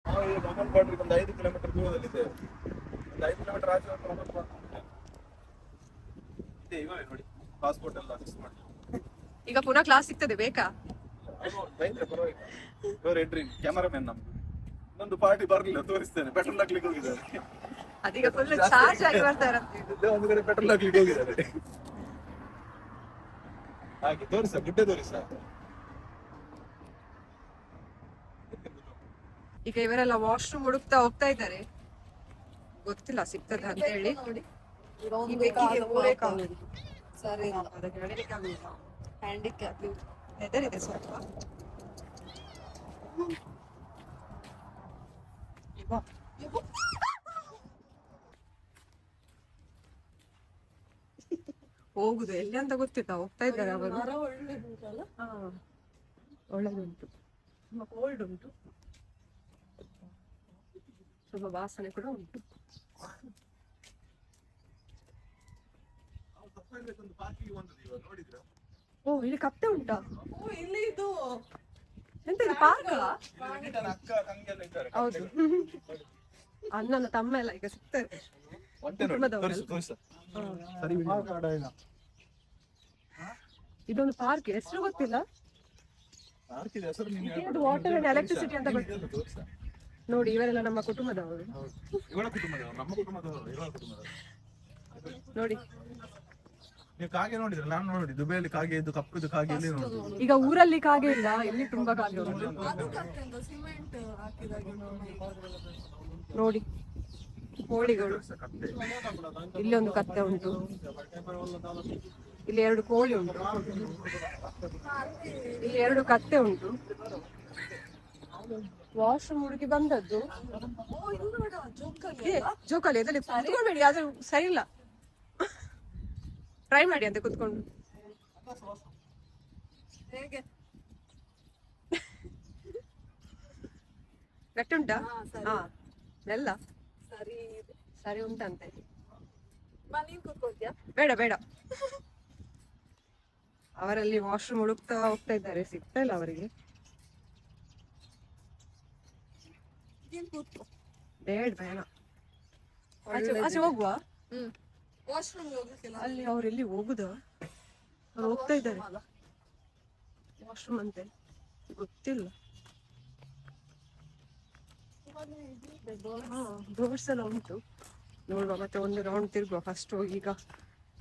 ನಾವು ಈಗ ಅಮನ್ ಬಾರ್ಡ್ರಿಗೆ ಒಂದು 5 ಕಿಲೋಮೀಟರ್ ದೂರದಲ್ಲಿದ್ದೇವೆ. ಒಂದು 5 ಕಿಲೋಮೀಟರ್ ಆಚೆ ಹೋದ್ರೆ ಅಮನ್ ಬಾರ್ಡರ್ ಇದೆ. ಇವರೇ ನೋಡಿ ಪಾಸ್ಪೋರ್ಟ್ ಎಲ್ಲ ಫಿಕ್ಸ್ ಮಾಡಿ. ಈಗ ಪುನಃ ಕ್ಲಾಸ್ ಸಿಗ್ತದೆ ಬೇಕಾ? ಬೈದ್ರೆ ಪರವಾಗಿಲ್ಲ. ಇವರು ಎಂಟ್ರಿ ಕ್ಯಾಮರಾಮನ್ ನಮ್ದು. ಇನ್ನೊಂದು ಪಾರ್ಟಿ ಬರ್ಲಿಲ್ಲ, ತೋರಿಸ್ತೇನೆ. ಪೆಟ್ರೋಲ್ ಹಾಕ್ಲಿಕ್ಕೆ ಹೋಗಿದ್ದಾರೆ. ಅದೀಗ ಫುಲ್ ಚಾರ್ಜ್ ಆಗಿ ಬರ್ತಾರಂತೆ. ಒಂದು ಕಡೆ ಪೆಟ್ರೋಲ್ ಹಾಕ್ಲಿಕ್ಕೆ ಹೋಗಿದ್ದಾರೆ. ಹಾಗೆ ತೋರಿಸ, ಗುಡ್ಡೆ ತೋರಿಸ. ಈಗ ಇವರೆಲ್ಲ ವಾಶ್ರೂಮ್ ಹುಡುಕ್ತಾ ಹೋಗ್ತಾ ಇದ್ದಾರೆ. ಗೊತ್ತಿಲ್ಲ ಸಿಗ್ತದೆ ಅಂತ ಹೇಳಿ. ಈ ಬೆಕ್ಕಿಗೆ ಮೂರೇ ಕಾಲು ಸರಿ ಇಲ್ಲ, ಅದಕ್ಕೆ ನಡೀಲಿಕ್ಕೆ ಆಗುದಿಲ್ಲ. ಹ್ಯಾಂಡಿಕ್ಯಾಪ್ ಹೆದರಿದೆ ಸ್ವಲ್ಪ. ಹೋಗುದು ಎಲ್ಲಿ ಅಂತ ಗೊತ್ತಿಲ್ಲ, ಹೋಗ್ತಾ ಇದ್ದಾರೆ ಅವರು. ಒಳ್ಳೆದುಂಟು, ತುಂಬಾ ಕೋಲ್ಡ್ ಉಂಟು, ಸ್ವಲ್ಪ ವಾಸನೆ ಕೂಡ ಉಂಟು. ಓ ಇಲ್ಲಿ ಕತ್ತೆ ಉಂಟಾ? ಓ ಇಲ್ಲಿ ಇದು ಎಂತ ಇದು ಪಾರ್ಕ್? ಹೌದು, ಅಣ್ಣನ ತಮ್ಮ ಎಲ್ಲ ಈಗ ಸಿಗ್ತಾರೆ. ಇದೊಂದು ಪಾರ್ಕ್, ಹೆಸರು ಗೊತ್ತಿಲ್ಲ. ವಾಟರ್ ಅಂಡ್ ಎಲೆಕ್ಟ್ರಿಸಿಟಿ ಅಂತ ಗೊತ್ತಿಲ್ಲ. ನೋಡಿ ಇವರೆಲ್ಲ ನಮ್ಮ ಕುಟುಂಬದವರು. ನೋಡಿ ನೀವು ಕಾಗೆ ನೋಡಿದ್ರೆ, ನಾನು ನೋಡಿ ದುಬೈಯಲ್ಲಿ ಕಾಗೆ ಇದ್ದು ಕಪ್ಪುದು ಕಾಗೆ ಇಲ್ಲಿ ನೋಡಿ. ಈಗ ಊರಲ್ಲಿ ಕಾಗೆ ಇಲ್ಲ, ಇಲ್ಲಿ ತುಂಬಾ ಕಾಗೆ ಉಂಟು. ನೋಡಿ ಕೋಳಿಗಳು, ಇಲ್ಲಿ ಒಂದು ಕತ್ತೆ ಉಂಟು, ಇಲ್ಲಿ 2 ಕೋಳಿ ಉಂಟು, ಇಲ್ಲಿ 2 ಕತ್ತೆ ಉಂಟು. ವಾಶ್ರೂಮ್ ಹುಡುಗಿ ಬಂದದ್ದು ಜೋಕಾಲಿ, ಅದರಲ್ಲಿ ಕುತ್ಕೊಳ್ಬೇಡಿ, ಅದು ಸರಿ ಇಲ್ಲ. ಟ್ರೈ ಮಾಡಿ ಅಂತ ಕುತ್ಕೊಂಡು. ಗಟ್ಟಿ ಉಂಟಾ? ಹಾ ಎಲ್ಲ ಸರಿ ಉಂಟಂತೆ. ಬೇಡ ಬೇಡ, ಅವರಲ್ಲಿ ವಾಶ್ರೂಮ್ ಹುಡುಕ್ತಾ ಹೋಗ್ತಾ ಇದ್ದಾರೆ, ಸಿಗ್ತಾ ಇಲ್ಲ ಅವರಿಗೆ. ಬೇಡ ಬೇಡ, ಆಚೆ ಹೋಗುವ. ಅಲ್ಲಿ ಅವ್ರೆಲ್ಲಿ ಹೋಗುದ? ಅವ್ರು ಹೋಗ್ತಾ ಇದ್ದಾರೆ ವಾಶ್ರೂಮ್ ಅಂತೆ, ಗೊತ್ತಿಲ್ಲ. ಡೋರ್ಸ್ ಎಲ್ಲ ಉಂಟು, ನೋಡುವ. ಮತ್ತೆ ಒಂದು ರೌಂಡ್ ತಿರುಗುವ. ಫಸ್ಟ್ ಹೋಗಿ ಈಗ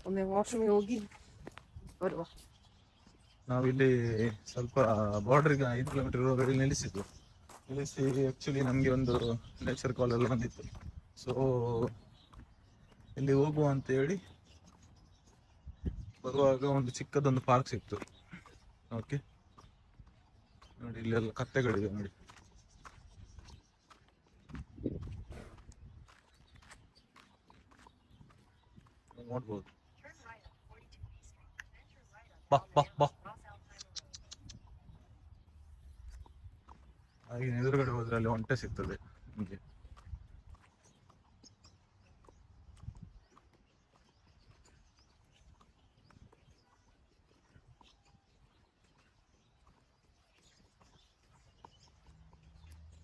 ಒಮ್ಮೆ ವಾಶ್ರೂಮ್ಗೆ ಹೋಗಿ ಬರುವ. ನಾವಿಲ್ಲಿ ಸ್ವಲ್ಪ ಬಾರ್ಡರ್ಗೆ 5 ಕಿಲೋಮೀಟರ್ ಇರುವಾಗ ನಿಲ್ಲಿಸಿದ್ವು. ನಿಲ್ಲಿಸಿ ಆಕ್ಚುಲಿ ನಮಗೆ ಒಂದು ನೇಚರ್ ಕಾಲ್ ಎಲ್ಲ ಬಂದಿತ್ತು. ಸೊ ಇಲ್ಲಿ ಹೋಗುವ ಅಂತ ಹೇಳಿ ಬರುವಾಗ ಒಂದು ಚಿಕ್ಕದೊಂದು ಪಾರ್ಕ್ ಸಿಕ್ತು. ಓಕೆ ನೋಡಿ, ಇಲ್ಲೆಲ್ಲ ಕತ್ತೆಗಳಿವೆ ನೋಡಿ. ನೋಡ್ಬೋದು. ಬಾ ಬಾ ಬಾ. ಹಾಗೆ ಎದುರುಗಡೆ ಹೋದ್ರೆ ಅಲ್ಲಿ ಒಂಟೆ ಸಿಗ್ತದೆ ನಿಮಗೆ.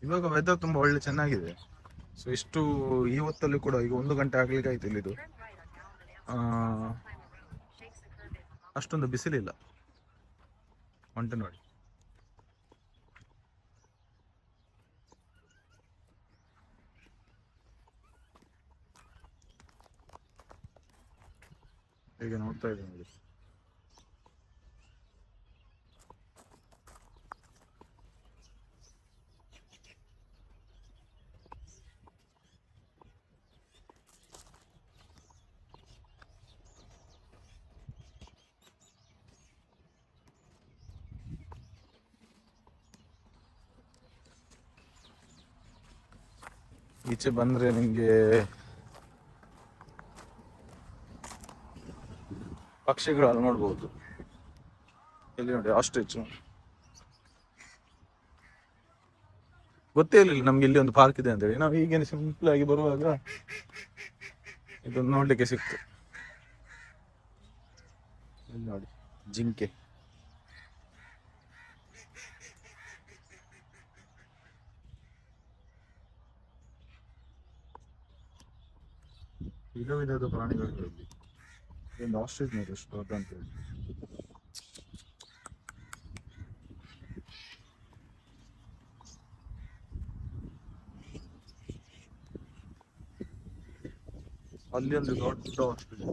ಇವಾಗ ವೆದರ್ ತುಂಬಾ ಒಳ್ಳೆ ಚೆನ್ನಾಗಿದೆ. ಸೊ ಇಷ್ಟು ಈ ಹೊತ್ತಲ್ಲಿ ಕೂಡ ಈಗ 1 ಗಂಟೆ ಆಗ್ಲಿಕ್ಕೆ ಆಯ್ತು ಇಲ್ಲಿದು. ಅಷ್ಟೊಂದು ಬಿಸಿಲಿಲ್ಲ. ಒಂಟೆ ನೋಡಿ. ಈಗ ನೋಡ್ತಾ ಇದ್ದೀನಿ ನೋಡಿ. ಈಚೆ ಬಂದ್ರೆ ನಿಮ್ಗೆ ಪಕ್ಷಿಗಳನ್ನು ನೋಡ್ಬೋದು. ಇಲ್ಲಿ ನೋಡಿ ಆಸ್ಟ್ರಿಚ್. ಗೊತ್ತೇ ಇರಲಿಲ್ಲ ನಮ್ಗೆ ಇಲ್ಲಿ ಒಂದು ಪಾರ್ಕ್ ಇದೆ ಅಂತ ಹೇಳಿ. ನಾವು ಹೀಗೇನೆ ಸಿಂಪಲ್ ಆಗಿ ಬರುವಾಗ ಇದೊಂದು ನೋಡ್ಲಿಕ್ಕೆ ಸಿಕ್ತು. ಇಲ್ಲಿ ನೋಡಿ ಜಿಂಕೆ. ವಿಧ ವಿಧದ ಪ್ರಾಣಿಗಳು ಇಲ್ಲಿ. ಒಂದು ಆಸ್ಟ್ರಿಚ್ ನೋಡಿ ಎಷ್ಟು ದೊಡ್ಡ ಅಂತ ಹೇಳಿ. ಅಲ್ಲಿ ಒಂದು ದೊಡ್ಡ ಆಸ್ಟ್ರಿಚ್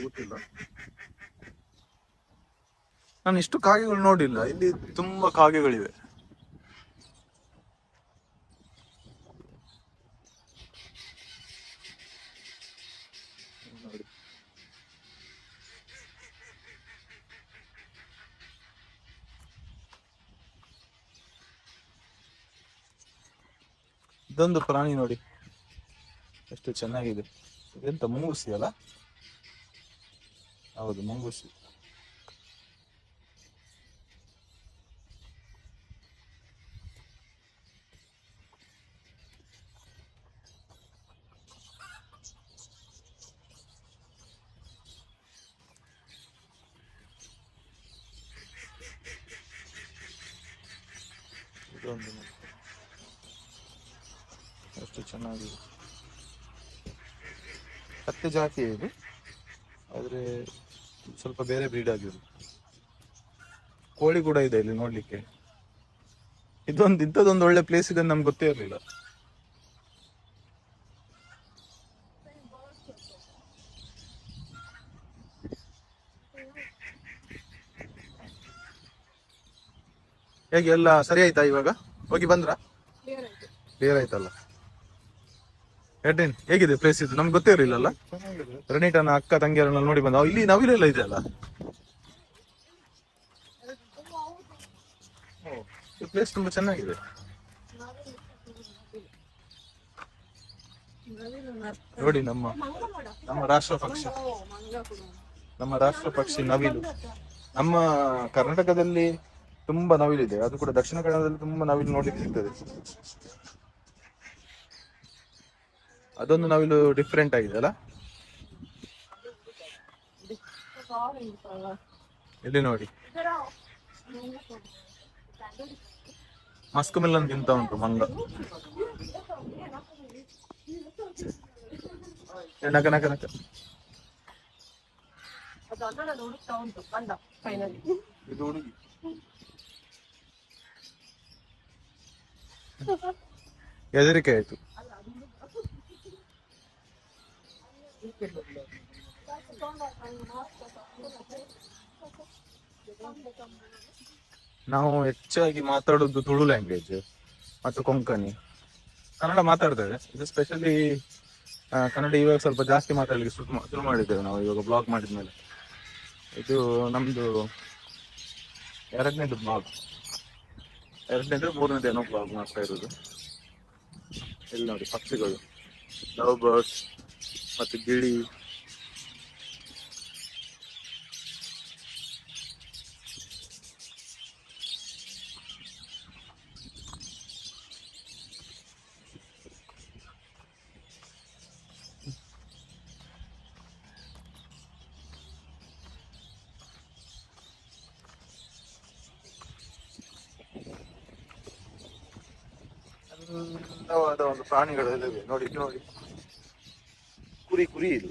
ಗೊತ್ತಿಲ್ಲ. ನಾನು ಇಷ್ಟು ಕಾಗೆಗಳು ನೋಡಿಲ್ಲ. ಇಲ್ಲಿ ತುಂಬಾ ಕಾಗೆಗಳಿವೆ. ನೋಡಿ. ಇದೊಂದು ಪ್ರಾಣಿ ನೋಡಿ ಎಷ್ಟು ಚೆನ್ನಾಗಿದೆ. ಇದೆಂತ ಮುಂಗುಸಿ ಅಲ್ಲ? ಹೌದು, ಮುಂಗುಸಿ. ಇದೊಂದು ಎಷ್ಟು ಚೆನ್ನಾಗಿದೆ. ಹತ್ತೆ ಜಾತಿ ಇದು, ಆದ್ರೆ ಸ್ವಲ್ಪ ಬೇರೆ ಬ್ರೀಡ್ ಆಗಿದೆ. ಕೋಳಿ ಕೂಡ ಇದೆ ಇಲ್ಲಿ ನೋಡ್ಲಿಕ್ಕೆ. ಇಂಥದ್ದೊಂದು ಒಳ್ಳೆ ಪ್ಲೇಸ್ ಇದೆ ನಮ್ಗೆ ಗೊತ್ತೇ ಇರಲಿಲ್ಲ. ಹೇಗೆ ಎಲ್ಲ ಸರಿ ಆಯ್ತಾ? ಇವಾಗ ಹೋಗಿ ಬಂದ್ರ? ಕ್ಲಿಯರ್ ಆಯ್ತಲ್ಲ? ಎಡ್ರಿನ್, ಹೇಗಿದೆ ಪ್ಲೇಸ್ ಇದು? ನಮ್ಗೆ ಗೊತ್ತೇ ಇರಲಿಲ್ಲಲ್ಲ. ರಣೀಟನ ಅಕ್ಕ ತಂಗಿಯರನ್ನ ನೋಡಿ ಬಂದ. ಇಲ್ಲಿ ನವಿಲೆಲ್ಲ ಇದೆ ಅಲ್ಲ? ಪ್ಲೇಸ್ ತುಂಬಾ ಚೆನ್ನಾಗಿದೆ. ನೋಡಿ ನಮ್ಮ ರಾಷ್ಟ್ರ ಪಕ್ಷಿ, ನವಿಲು. ನಮ್ಮ ಕರ್ನಾಟಕದಲ್ಲಿ ತುಂಬಾ ನವಿಲಿದೆ. ಅದು ಕೂಡ ದಕ್ಷಿಣ ಕನ್ನಡದಲ್ಲಿ ತುಂಬಾ ನವಿಲು ನೋಡ್ಲಿಕ್ಕೆ ಸಿಗ್ತದೆ. ಅದೊಂದು ನವಿಲು ಡಿಫ್ರೆಂಟ್ ಆಗಿದೆ ಅಲ್ಲ? ಇಲ್ಲಿ ನೋಡಿ, ಮಸ್ಕ್ ಮಿಲನ್ ತಿಂತ ಉಂಟು ಮಂಗ. ನಕ ನಕ ನಕ. ಇದು ಹುಡುಗಿ. ಹೆದರಿಕೆ ಆಯ್ತು. ನಾವು ಹೆಚ್ಚಾಗಿ ಮಾತಾಡೋದು ತುಳು ಲ್ಯಾಂಗ್ವೇಜ್ ಮತ್ತು ಕೊಂಕಣಿ. ಕನ್ನಡ ಮಾತಾಡ್ತೇವೆ. ಇದು ಸ್ಪೆಷಲಿ ಕನ್ನಡ ಇವಾಗ ಸ್ವಲ್ಪ ಜಾಸ್ತಿ ಮಾತಾಡ್ಲಿಕ್ಕೆ ಶುರು ಮಾಡಿದ್ದೇವೆ ನಾವು ಇವಾಗ ಬ್ಲಾಗ್ ಮಾಡಿದ್ಮೇಲೆ. ಇದು ನಮ್ದು ಎರಡನೇದು ಮೂರನೇದೇನೋ ಬ್ಲಾಗ್ ಮಾಡ್ತಾ ಇರೋದು. ಇಲ್ಲಿ ನೋಡಿ ಪಕ್ಷಿಗಳು, ಲವ್ ಬರ್ಡ್ಸ್ ಮತ್ತು ಗಿಳಿ. ಒಂದು ಪ್ರಾಣಿಗಳೆಲ್ಲ ಇವೆ ನೋಡಿ. ನೋಡಿ, ಕುರಿ ಇದು.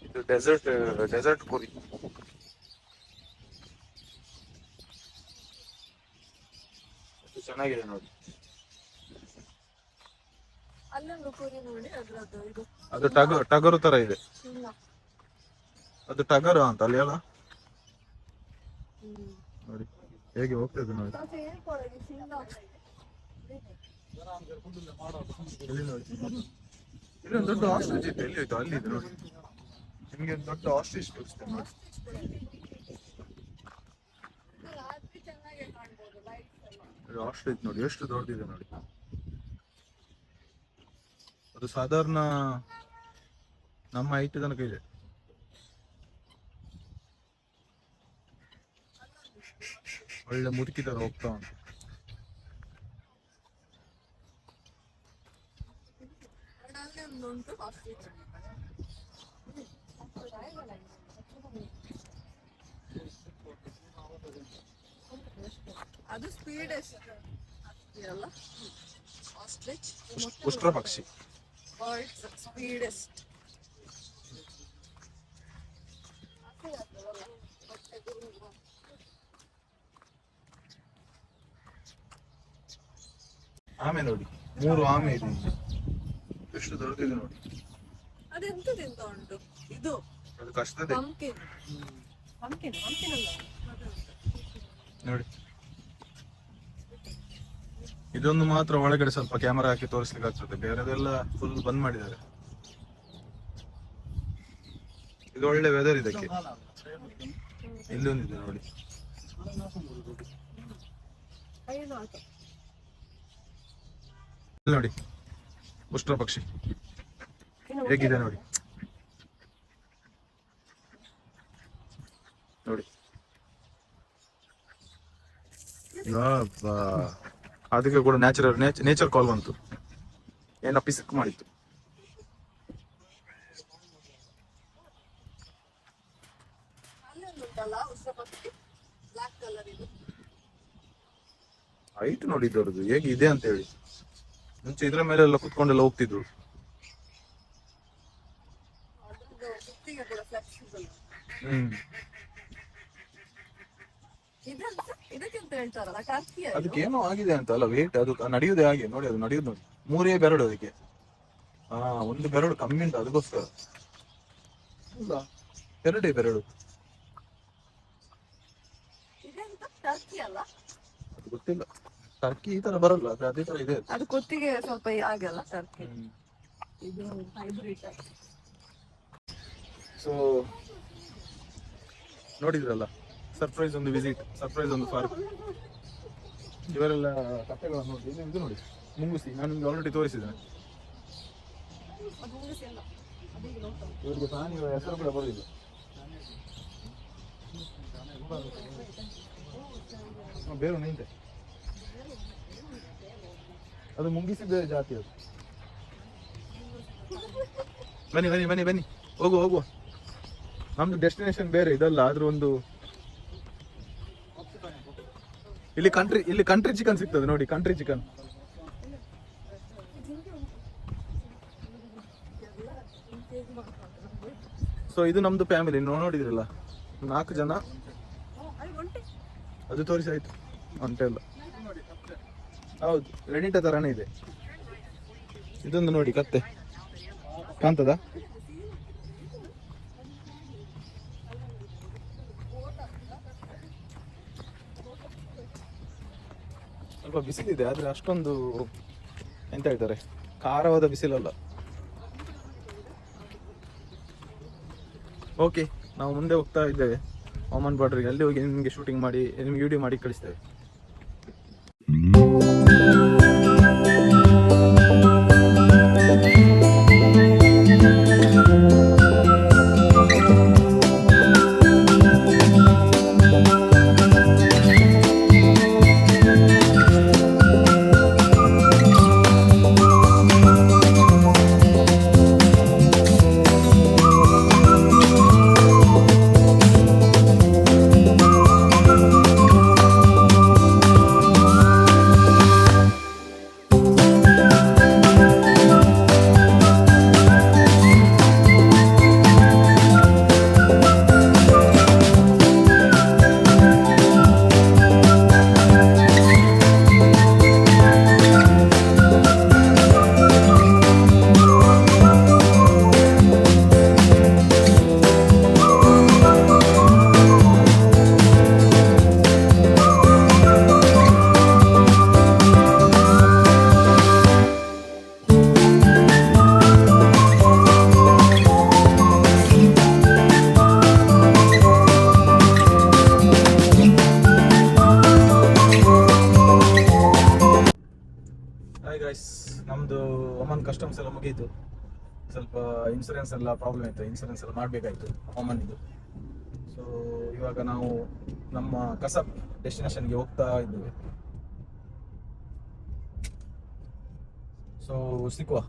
ಇದು ಡೆಸರ್ಟ್ ಕುರಿ. ಚೆನ್ನಾಗಿದೆ ನೋಡಿ. ಅದು ಟಗರು ತರ ಇದೆ. ಅದು ಟಗರು ಅಂತ ಅಲ್ಲಿ ಅಲ್ಲ? ನೋಡಿ ಹೇಗೆ ಹೋಗ್ತದೆ ನೋಡಿ. ಇಲ್ಲಿ ನೋಡಿ, ಇಲ್ಲಿ ಒಂದು ದೊಡ್ಡ ಆಸ್ಟ್ರಿಚ್ ಇದೆ. ಎಲ್ಲಿ ಹೋಯ್ತು? ಅಲ್ಲಿ ಇದೆ ನೋಡಿ. ನಿಮ್ಗೆ ಒಂದು ದೊಡ್ಡ ಆಸ್ಟ್ರಿಚ್ ತೋರಿಸ್ತೇನೆ ನೋಡಿ. ಆಸ್ಟ್ರಿಚ್ ನೋಡಿ ಎಷ್ಟು ದೊಡ್ಡದಿದೆ ನೋಡಿ. ಅದು ಸಾಧಾರಣ ನಮ್ಮ ಹೈಟ್ ತನಕ ಇದೆ. ಒಳ್ಳೆ ಮುದುಕಿ ತರ ಹೋಗ್ತಾ ಉಂಟು. ಅದು ಸ್ಪೀಡ್ ಎಷ್ಟು? ಇದೆಯಲ್ಲ ಆಸ್ಟ್ರಿಚ್ ಉಷ್ಟ್ರ ಪಕ್ಷಿ. ಬರ್ಡ್ಸ್ ಸ್ಪೀಡೆಸ್ಟ್. ಆಮೆ ನೋಡಿ, 3 ಆಮೆ ಇದೆ ಇಲ್ಲಿ. ಎಷ್ಟು ದೊಡ್ಡದಿದೆ ನೋಡಿ. ಅದೆಂತದೆಂತ ಉಂಟು ಇದು? ಅದು ಕಷ್ಟದೆ ಪಂಪ್ಕಿನ್. ಪಂಪ್ಕಿನ್ ಅಲ್ಲ ನೋಡಿ. ಇದೊಂದು ಮಾತ್ರ ಒಳಗಡೆ ಸ್ವಲ್ಪ ಕ್ಯಾಮರಾ ಹಾಕಿ ತೋರಿಸ್ಲಿಕ್ಕೆ ಆಗ್ತದೆ, ಬೇರೆದೆಲ್ಲ ಫುಲ್ ಬಂದ್ ಮಾಡಿದ್ದಾರೆ. ಇದು ಒಳ್ಳೆ ವೆದರ್ ಇದಕ್ಕೆ. ಇಲ್ಲೊಂದಿದೆ ನೋಡಿ. ನೋಡಿ ಉಷ್ಟ್ರ ಪಕ್ಷಿ ಹೇಗಿದೆ ನೋಡಿ. ನೋಡಿ ಅದಕ್ಕೆ ಕೂಡ ನೇಚರ್ ಕಾಲ್ ಬಂತು, ಏನೋ ಪಿಸಕ್ ಮಾಡಿತ್ತು. ಹೈಟ್ ನೋಡಿದ್ದವ್ರದ್ದು ಹೇಗೆ ಇದೆ ಅಂತ ಹೇಳಿ. ಮುಂಚೆ ಇದ್ರ ಮೇಲೆಲ್ಲ ಕುತ್ಕೊಂಡೆಲ್ಲ ಹೋಗ್ತಿದ್ರು. ಅದಕ್ಕೆ ಏನೋ ಆಗಿದೆ ಅಂತ ಅಲ್ಲ, ವೇಟ್ ಅದು ನಡೆಯುವುದೇ ಹಾಗೆ ನೋಡಿ. ಅದು ನಡೆಯುದು ನೋಡಿ, 3 ಬೆರಡು ಅದಕ್ಕೆ. ಒಂದು ಬೆರಡು ಕಮ್ಮಿ ಉಂಟು ಅದಕ್ಕೋಸ್ಕರ. ಇಲ್ಲ 2 ಬೆರಡು. ಅದು ಗೊತ್ತಿಲ್ಲ, ಟರ್ಕಿ ಈ ತರ ಬರಲ್ಲ, ಅದು ಅದೇ ತರ ಇದೆ. ಅದು ಕೊತ್ತಿಗೆ ಸ್ವಲ್ಪ ಆಗಲ್ಲ ಟರ್ಕಿ. ಇದು ಹೈಬ್ರಿಡ್. ಸೊ ನೋಡಿದ್ರಲ್ಲ, ಸರ್ಪ್ರೈಸ್ ಒಂದು ವಿಸಿಟ್, ಸರ್ಪ್ರೈಸ್ ಒಂದು ಫಾರ್ಮ್. ಇವರೆಲ್ಲ ಕಥೆಗಳನ್ನು ನೋಡಿ. ಇದು ನೋಡಿ ಮುಂಗುಸಿ, ನಾನು ನಿಮ್ಗೆ ಆಲ್ರೆಡಿ ತೋರಿಸಿದ್ದೇನೆ. ಇವರಿಗೆ ಪ್ರಾಣಿಗಳ ಹೆಸರು ಕೂಡ ಬರೋದಿಲ್ಲ. ಬೇರೆ ನಿಂತೆ ಅದು ಮುಂಗಿಸಿ ಬೇರೆ ಜಾತಿ. ಅದು ಬನ್ನಿ ಬನ್ನಿ ಬನ್ನಿ ಬನ್ನಿ, ಹೋಗುವ. ನಮ್ದು ಡೆಸ್ಟಿನೇಷನ್ ಬೇರೆ, ಇದಲ್ಲ. ಆದ್ರೂ ಒಂದು ಇಲ್ಲಿ ಕಂಟ್ರಿ ಚಿಕನ್ ಸಿಗ್ತದೆ ನೋಡಿ, ಕಂಟ್ರಿ ಚಿಕನ್. ಸೊ ಇದು ನಮ್ದು ಫ್ಯಾಮಿಲಿ ನೋಡಿದ್ರಲ್ಲ, 4 ಜನ. ಅದು ತೋರಿಸಿ ಆಯ್ತು, ಒಂಟೆ ಇಲ್ಲ. ಹೌದು, ರೆಡಿಟ ತರಾನೇ ಇದೆ. ಇದೊಂದು ನೋಡಿ ಕತ್ತೆ ಕಾಣ್ತದ. ಸ್ವಲ್ಪ ಬಿಸಿಲಿದೆ, ಆದ್ರೆ ಅಷ್ಟೊಂದು ಎಂತ ಹೇಳ್ತಾರೆ, ಖಾರವಾದ ಬಿಸಿಲಲ್ಲ. ಓಕೆ, ನಾವು ಮುಂದೆ ಹೋಗ್ತಾ ಇದ್ದೇವೆ ಒಮನ್ ಬಾರ್ಡರ್ಗೆ. ಅಲ್ಲಿ ಹೋಗಿ ನಿಮಗೆ ಶೂಟಿಂಗ್ ಮಾಡಿ, ನಿಮ್ಗೆ ವಿಡಿಯೋ ಮಾಡಿ ಕಳಿಸ್ತೇವೆ. ನಮ್ದು ಒಮನ್ ಕಸ್ಟಮ್ಸ್ ಎಲ್ಲ ಮುಗೀತು. ಸ್ವಲ್ಪ ಇನ್ಸೂರೆನ್ಸ್ ಎಲ್ಲ ಪ್ರಾಬ್ಲಮ್ ಇತ್ತು, ಇನ್ಸೂರೆನ್ಸ್ ಎಲ್ಲ ಮಾಡಬೇಕಾಯ್ತು ಒಮನ್ದು. ಸೊ ಇವಾಗ ನಾವು ನಮ್ಮ ಕಸಬ್ ಡೆಸ್ಟಿನೇಷನ್ಗೆ ಹೋಗ್ತಾ ಇದ್ದೇವೆ. ಸೊ ಸಿಕ್ಕುವ.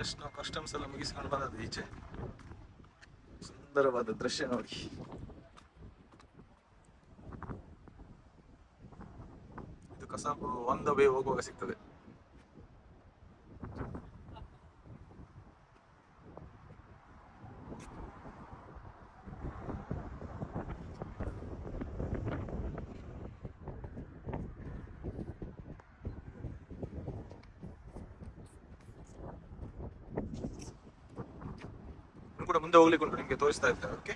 ಜಸ್ಟ್ ನಾವು ಕಸ್ಟಮ್ಸ್ ಎಲ್ಲ ಮುಗಿಸ್ಕೊಂಡು ಬಂದದ್ದು ಈಚೆ. ಸುಂದರವಾದ ದೃಶ್ಯ ನೋಡಿ. ಇದು ಕಸಾಬು ಆನ್ ದ ವೇ ಹೋಗುವಾಗ ಸಿಗ್ತದೆ. ಕೂಡ ಮುಂದೆ ಹೋಗ್ಲಿಕ್ಕೆ ಉಂಟು, ನಿಮಗೆ ತೋರಿಸ್ತಾ ಇರ್ತೇವೆ. ಓಕೆ,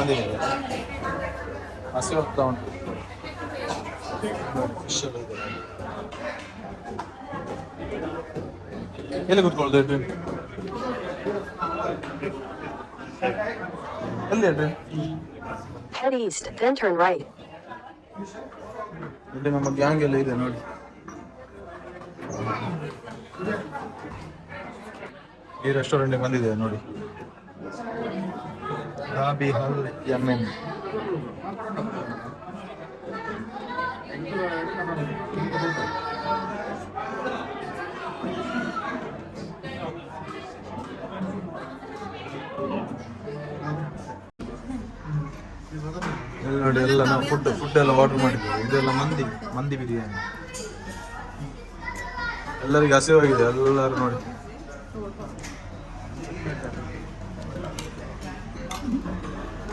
ಬಂದಿದ್ದೇವೆ. ಹಸಿ ಹೋಗ್ತಾ ಉಂಟು. ಫಿಶ್ ಎಲ್ಲ ಇದೆ. ಎಲ್ಲಿ ಕೂತ್ಕೊಳ್ಳೋದು ಟ್ರೈನ್? ಎಲ್ಲಿ train? Head east, then turn right. ಇಲ್ಲಿ ನಮ್ಮ ಗ್ಯಾಂಗ್ ಎಲ್ಲ ಇದೆ ನೋಡಿ. ಈ ರೆಸ್ಟೋರೆಂಟ್ಗೆ ಬಂದಿದೆ ನೋಡಿ. ರಾಬಿ ಹಾಲ್ ಯಮೆನ್. ನೋಡಿ ಎಲ್ಲ ನಾವು ಫುಡ್ ಎಲ್ಲ ಆರ್ಡರ್ ಮಾಡಿದ್ವಿ. ಇದೆಲ್ಲ ಮಂದಿ ಬಿರಿಯಾನಿ. ಎಲ್ಲರಿಗೆ ಹಸಿವಾಗಿದೆ, ಎಲ್ಲರೂ ನೋಡಿ.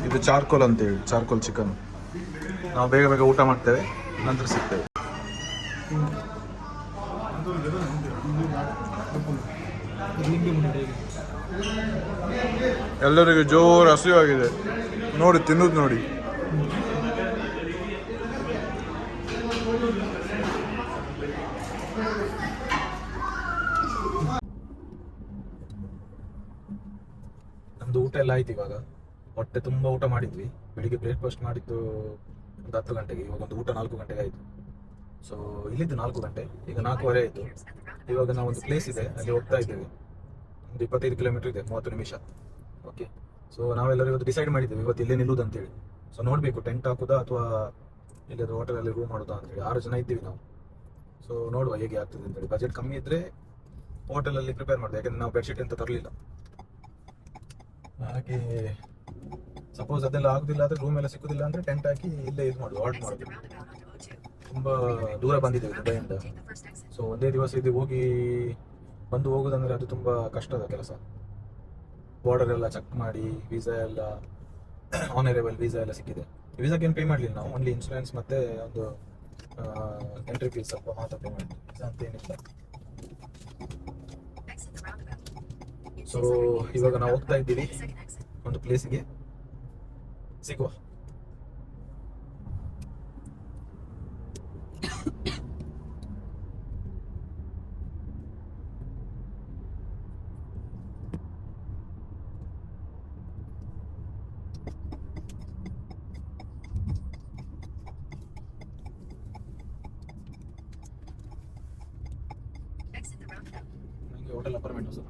ಇದು ಚಾರ್ಕೋಲ್ ಅಂತೇಳಿ, ಚಾರ್ಕೋಲ್ ಚಿಕನ್. ನಾವು ಬೇಗ ಬೇಗ ಊಟ ಮಾಡ್ತೇವೆ, ನಂತರ ಸಿಗ್ತೇವೆ. ಎಲ್ಲರಿಗೂ ಜೋರು ಹಸಿವಾಗಿದೆ ನೋಡಿ, ತಿನ್ನೋದು ನೋಡಿ. ನಮ್ದು ಊಟ ಎಲ್ಲ ಆಯ್ತು. ಇವಾಗ ಹೊಟ್ಟೆ ತುಂಬ ಊಟ ಮಾಡಿದ್ವಿ. ಬೆಳಿಗ್ಗೆ ಬ್ರೇಕ್ಫಾಸ್ಟ್ ಮಾಡಿದ್ದು ಒಂದು 10 ಗಂಟೆಗೆ, ಇವಾಗ ಒಂದು ಊಟ 4 ಗಂಟೆಗೆ ಆಯಿತು. ಸೊ ಇಲ್ಲಿದ್ದು 4 ಗಂಟೆ, ಈಗ 4:15 ಆಯಿತು. ಇವಾಗ ನಾವು ಒಂದು ಪ್ಲೇಸ್ ಇದೆ, ಅಲ್ಲಿ ಹೋಗ್ತಾ ಇದ್ದೇವೆ. ಒಂದು 25 ಕಿಲೋಮೀಟರ್ ಇದೆ, 30 ನಿಮಿಷ. ಓಕೆ, ಸೊ ನಾವೆಲ್ಲರೂ ಇವತ್ತು ಡಿಸೈಡ್ ಮಾಡಿದ್ದೇವೆ ಇವತ್ತು ಇಲ್ಲೇ ನಿಲ್ಲುವುದು ಅಂತೇಳಿ. ಸೊ ನೋಡಬೇಕು ಟೆಂಟ್ ಹಾಕೋದಾ ಅಥವಾ ಇಲ್ಲದ ಹೋಟೆಲಲ್ಲಿ ರೂಮ್ ಮಾಡೋದಾ ಅಂತೇಳಿ. 6 ಜನ ಇದ್ದೀವಿ ನಾವು. ಸೊ ನೋಡುವ ಹೇಗೆ ಆಗ್ತದೆ ಅಂತೇಳಿ. ಬಜೆಟ್ ಕಮ್ಮಿ ಇದ್ದರೆ ಹೋಟೆಲಲ್ಲಿ ಪ್ರಿಪೇರ್ ಮಾಡಿದೆ, ಯಾಕಂದರೆ ನಾವು ಬೆಡ್ಶೀಟ್ ಅಂತ ತರಲಿಲ್ಲ. ಹಾಗೆ ಸಪೋಸ್ ಅದೆಲ್ಲ ಆಗುದಿಲ್ಲ ಆದರೆ, ರೂಮ್ ಎಲ್ಲ ಸಿಕ್ಕುದಿಲ್ಲ ಅಂದರೆ ಟೆಂಟ್ ಹಾಕಿ ಇಲ್ಲೇ ಇದು ಮಾಡೋದು, ಆರ್ಡರ್ ಮಾಡೋದು. ತುಂಬ ದೂರ ಬಂದಿದ್ದೇವೆ ದುಬೈಯಿಂದ. ಸೊ ಒಂದೇ ದಿವಸ ಇದು ಹೋಗಿ ಬಂದು ಹೋಗೋದಂದರೆ ಅದು ತುಂಬ ಕಷ್ಟದ ಕೆಲಸ. ಬಾರ್ಡರ್ ಎಲ್ಲ ಚೆಕ್ ಮಾಡಿ, ವೀಸಾ ಎಲ್ಲ ಆನರೇಬಲ್ ವೀಸಾ ಎಲ್ಲ ಸಿಕ್ಕಿದೆ. ವೀಸಾಕ್ಕೆ ಏನು ಪೇ ಮಾಡಲಿಲ್ಲ ನಾವು, ಓನ್ಲಿ ಇನ್ಶೂರೆನ್ಸ್ ಮತ್ತು ಒಂದು ಎಂಟ್ರಿ ಫೀಸ್ ಸ್ವಲ್ಪ ಮಾತ್ರ ಪೇ ಮಾಡಿದ್ವಿ. ವೀಸಾ ಅಂತ ಏನಿಲ್ಲ. ಸೊ ಇವಾಗ ನಾವು ಹೋಗ್ತಾ ಇದ್ದೀವಿ ಒಂದು ಪ್ಲೇಸಿಗೆ, ಸಿಗುವ. ನನಗೆ ಹೋಟೆಲ್ ಅಪಾರ್ಟ್ಮೆಂಟ್ ಸರ್.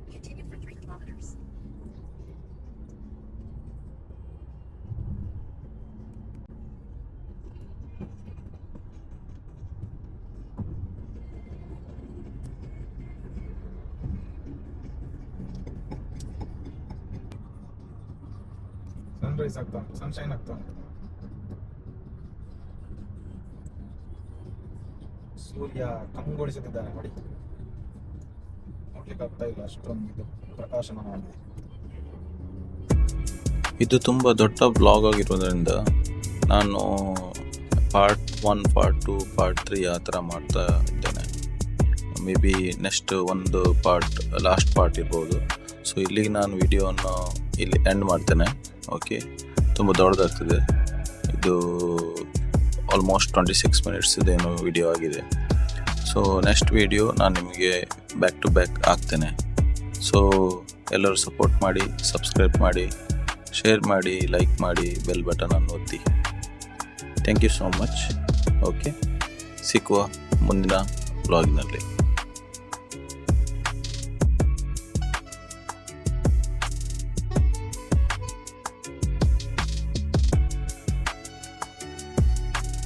ಸನ್ರೈಸ್ ಆಗ್ತಾ ಉಂಟು, ಸನ್ಶೈನ್ ಆಗ್ತಾ ಉಂಟು. ಸೂರ್ಯ ಕಂಗೊಳಿಸುತ್ತಿದ್ದಾನೆ ನೋಡಿ. ನೋಡ್ಲಿಕ್ಕೆ ಆಗ್ತಾ ಇಲ್ಲ, ಅಷ್ಟೊಂದು ಪ್ರಕಾಶಮಾನವಾಗಿದೆ. ಇದು ತುಂಬ ದೊಡ್ಡ ಬ್ಲಾಗ್ ಆಗಿರೋದ್ರಿಂದ ನಾನು ಪಾರ್ಟ್ 1, ಪಾರ್ಟ್ 2, ಪಾರ್ಟ್ 3 ಆ ಥರ ಮಾಡ್ತಾ ಇದ್ದೇನೆ. ಮೇ ಬಿ ನೆಕ್ಸ್ಟ್ ಒಂದು ಲಾಸ್ಟ್ ಪಾರ್ಟ್ ಇರ್ಬೋದು. ಸೊ ಇಲ್ಲಿಗೆ ನಾನು ವಿಡಿಯೋವನ್ನು ಇಲ್ಲಿ ಎಂಡ್ ಮಾಡ್ತೇನೆ. ಓಕೆ, ತುಂಬ ದೊಡ್ಡದಾಗ್ತದೆ ಇದು. ಆಲ್ಮೋಸ್ಟ್ 26 ಮಿನಿಟ್ಸ್ ಇದೇನು ವಿಡಿಯೋ ಆಗಿದೆ. ಸೊ ನೆಕ್ಸ್ಟ್ ವಿಡಿಯೋ ನಾನು ನಿಮಗೆ ಬ್ಯಾಕ್ ಟು ಬ್ಯಾಕ್ ಹಾಕ್ತೇನೆ. ಸೊ ಎಲ್ಲರೂ ಸಪೋರ್ಟ್ ಮಾಡಿ, ಸಬ್ಸ್ಕ್ರೈಬ್ ಮಾಡಿ, ಶೇರ್ ಮಾಡಿ, ಲೈಕ್ ಮಾಡಿ, ಬೆಲ್ ಬಟನನ್ನು ಒತ್ತಿ. Thank you so much. Okay, ಸಿಕ್ಕುವ ಮುಂದಿನ ಬ್ಲಾಗ್ನಲ್ಲಿ.